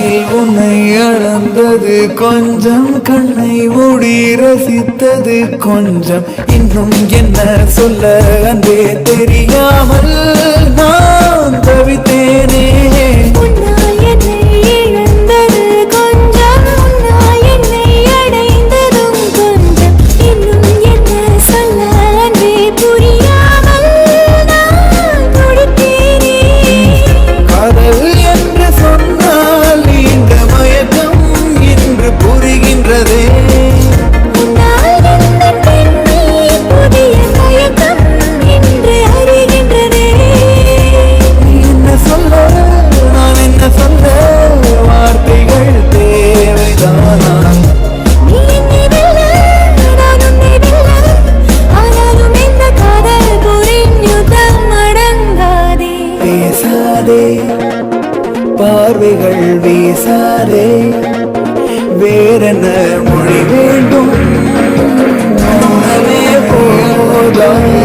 கண்ணில் உன்னை அளந்தது கொஞ்சம், கண்ணை மூடி ரசித்தது கொஞ்சம். இன்னும் என்ன சொல்ல அன்பே தெரியாமல் நான் தவித்தேனே. பார்வைகள் வீசாதே, வேறென்ன மொழி வேண்டும்? போதாது.